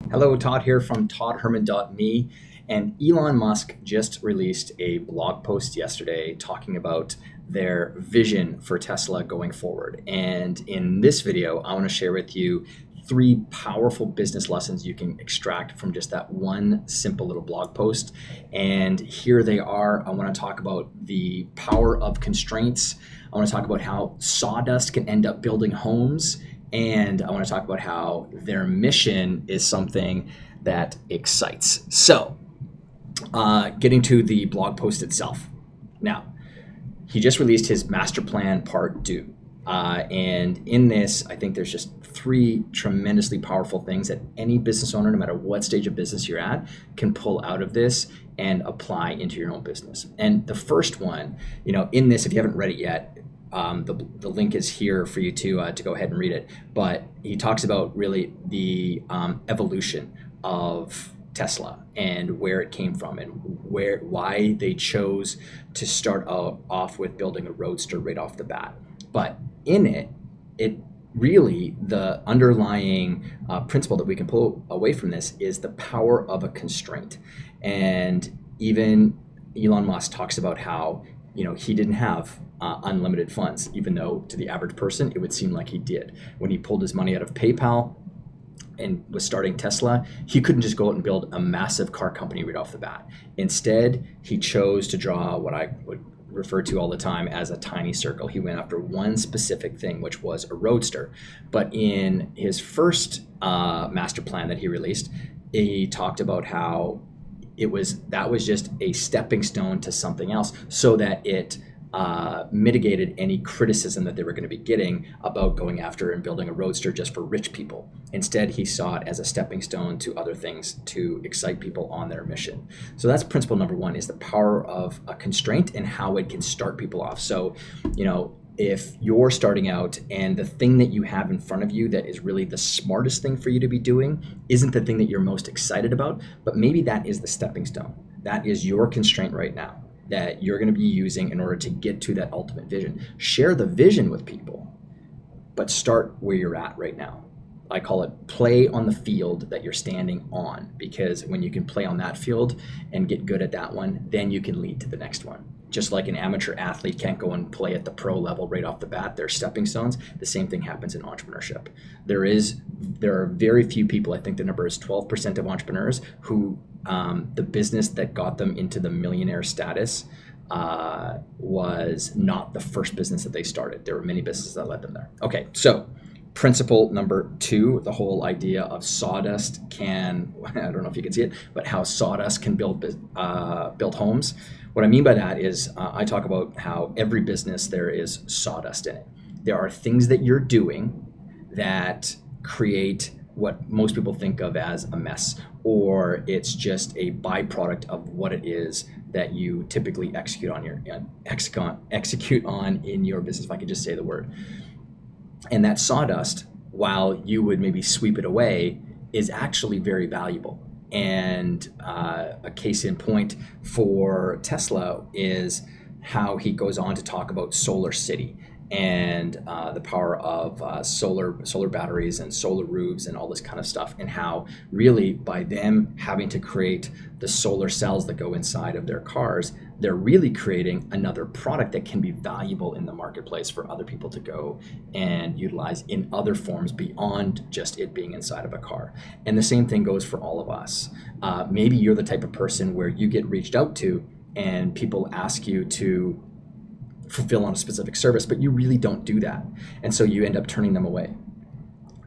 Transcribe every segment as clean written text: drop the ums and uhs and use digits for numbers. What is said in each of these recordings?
Hello, Todd here from toddherman.me. And Elon Musk just released a blog post yesterday talking about their vision for Tesla going forward. And in this video, I want to share with you three powerful business lessons you can extract from just that one simple little blog post. And here they are. I want to talk about the power of constraints. I want to talk about how sawdust can end up building homes, and I want to talk about how their mission is something that excites. So, getting to the blog post itself. Now, he just released his master plan part two. And in this, I think there's just three tremendously powerful things that any business owner, no matter what stage of business you're at, can pull out of this and apply into your own business. And the first one, in this, if you haven't read it yet, the link is here for you to go ahead and read it. But he talks about really the evolution of Tesla and where it came from and why they chose to start off with building a roadster right off the bat. But in it really, the underlying principle that we can pull away from this is the power of a constraint. And even Elon Musk talks about how he didn't have unlimited funds, even though to the average person it would seem like he did. When he pulled his money out of PayPal and was starting Tesla, he couldn't just go out and build a massive car company right off the bat. Instead, he chose to draw what I would refer to all the time as a tiny circle. He went after one specific thing, which was a roadster. But in his first master plan that he released, he talked about how that was just a stepping stone to something else, so that it mitigated any criticism that they were going to be getting about going after and building a roadster just for rich people. Instead, he saw it as a stepping stone to other things to excite people on their mission. So that's principle number one, is the power of a constraint and how it can start people off. So, if you're starting out and the thing that you have in front of you that is really the smartest thing for you to be doing isn't the thing that you're most excited about, but maybe that is the stepping stone. That is your constraint right now that you're going to be using in order to get to that ultimate vision. Share the vision with people, but start where you're at right now. I call it play on the field that you're standing on, because when you can play on that field and get good at that one, then you can lead to the next one. Just like an amateur athlete can't go and play at the pro level right off the bat, they're stepping stones. The same thing happens in entrepreneurship. There are very few people, I think the number is 12% of entrepreneurs, who the business that got them into the millionaire status was not the first business that they started. There were many businesses that led them there. Okay, so principle number two, the whole idea of sawdust can, I don't know if you can see it, but how sawdust can build homes. What I mean by that is I talk about how every business there is sawdust in it. There are things that you're doing that create what most people think of as a mess, or it's just a byproduct of what it is that you typically execute on in your business, if I could just say the word. And that sawdust, while you would maybe sweep it away, is actually very valuable. And a case in point for Tesla is how he goes on to talk about Solar City and the power of solar batteries and solar roofs and all this kind of stuff, and how really by them having to create the solar cells that go inside of their cars, they're really creating another product that can be valuable in the marketplace for other people to go and utilize in other forms beyond just it being inside of a car. And the same thing goes for all of us. Maybe you're the type of person where you get reached out to and people ask you to fulfill on a specific service, but you really don't do that. And so you end up turning them away.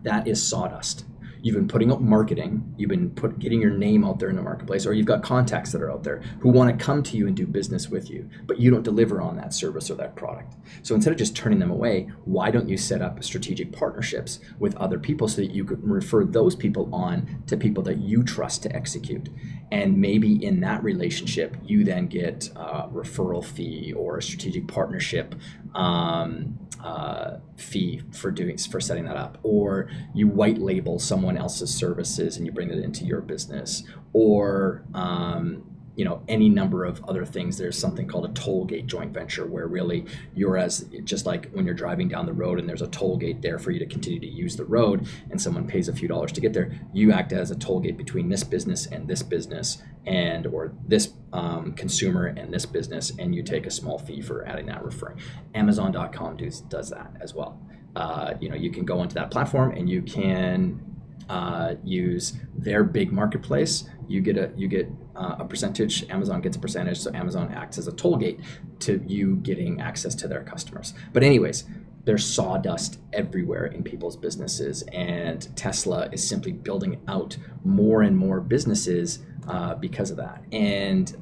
That is sawdust. You've been putting out marketing, you've been getting your name out there in the marketplace, or you've got contacts that are out there who want to come to you and do business with you, but you don't deliver on that service or that product. So instead of just turning them away, why don't you set up strategic partnerships with other people so that you could refer those people on to people that you trust to execute? And maybe in that relationship, you then get a referral fee or a strategic partnership fee for setting that up, or you white label someone else's services and you bring it into your business, or any number of other things. There's something called a toll gate joint venture, where really you're as just like when you're driving down the road and there's a toll gate there for you to continue to use the road, and someone pays a few dollars to get there. You act as a toll gate between this business and this business, and or this consumer and this business, and you take a small fee for adding that referring. Amazon.com does that as well. You can go onto that platform and you can use their big marketplace. You get a percentage. Amazon gets a percentage, so Amazon acts as a toll gate to you getting access to their customers. But anyways, there's sawdust everywhere in people's businesses, and Tesla is simply building out more and more businesses because of that. And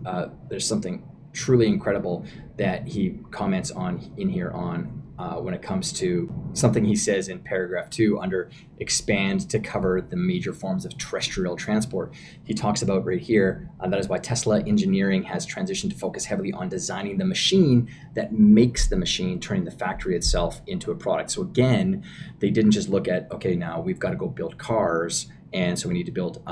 there's something truly incredible that he comments on in here on when it comes to something he says in paragraph 2 under expand to cover the major forms of terrestrial transport. He talks about right here, that is why Tesla engineering has transitioned to focus heavily on designing the machine that makes the machine, turning the factory itself into a product. So again, they didn't just look at, okay, now we've got to go build cars, and so we need to build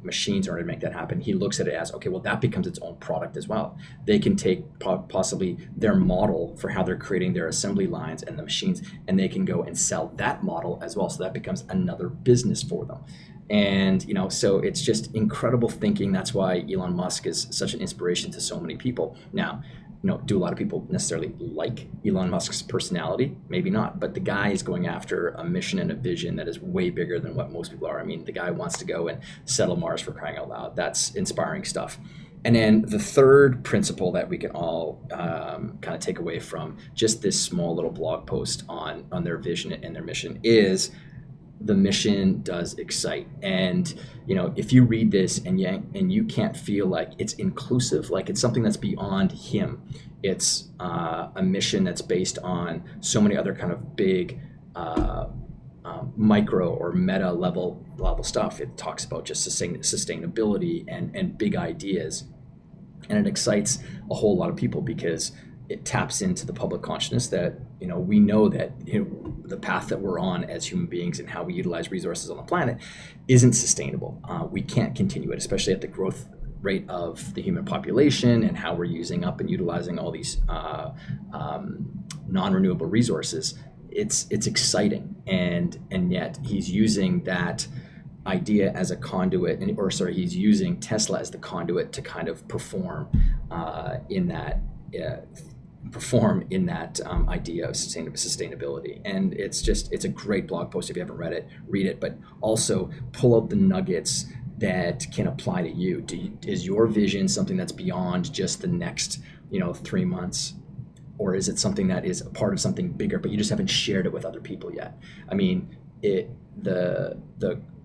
machines in order to make that happen. He looks at it as, okay, well, that becomes its own product as well. They can take possibly their model for how they're creating their assembly lines and the machines, and they can go and sell that model as well. So that becomes another business for them. And, so it's just incredible thinking. That's why Elon Musk is such an inspiration to so many people. Now, do a lot of people necessarily like Elon Musk's personality? Maybe not, but the guy is going after a mission and a vision that is way bigger than what most people are. I mean, the guy wants to go and settle Mars, for crying out loud. That's inspiring stuff. And then the third principle that we can all kind of take away from just this small little blog post on their vision and their mission is the mission does excite. And if you read this and you can't feel like it's inclusive, like it's something that's beyond him, it's a mission that's based on so many other kind of big micro or meta level stuff. It talks about just sustainability and big ideas, and it excites a whole lot of people because it taps into the public consciousness that we know that the path that we're on as human beings and how we utilize resources on the planet isn't sustainable. We can't continue it, especially at the growth rate of the human population and how we're using up and utilizing all these non-renewable resources. It's exciting, and yet he's using that idea as a conduit, he's using Tesla as the conduit to kind of perform in that idea of sustainability. And it's a great blog post. If you haven't read it, read it, but also pull out the nuggets that can apply to you. Is your vision something that's beyond just the next 3 months, or is it something that is a part of something bigger, but you just haven't shared it with other people yet? I mean, the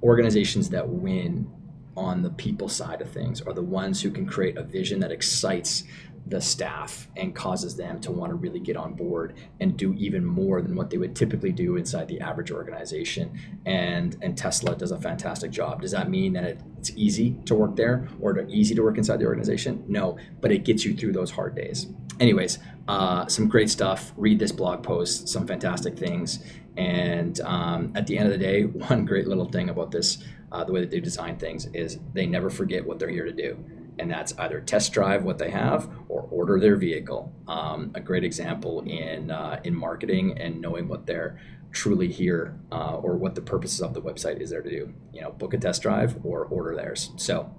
organizations that win on the people side of things are the ones who can create a vision that excites the staff and causes them to want to really get on board and do even more than what they would typically do inside the average organization. And Tesla does a fantastic job. Does that mean that it's easy to work there or easy to work inside the organization? No, but it gets you through those hard days. Anyways, some great stuff. Read this blog post, some fantastic things. And at the end of the day, one great little thing about this, the way that they design things, is they never forget what they're here to do. And that's either test drive what they have or order their vehicle. A great example in marketing and knowing what they're truly here or what the purposes of the website is there to do. Book a test drive or order theirs. So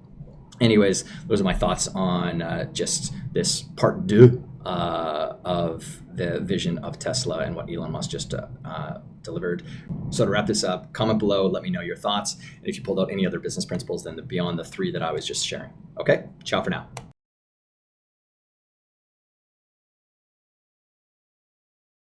anyways, those are my thoughts on just this part 2 of the vision of Tesla and what Elon Musk just delivered. So to wrap this up, comment below, let me know your thoughts, and if you pulled out any other business principles than beyond the 3 that I was just sharing. Okay, ciao for now.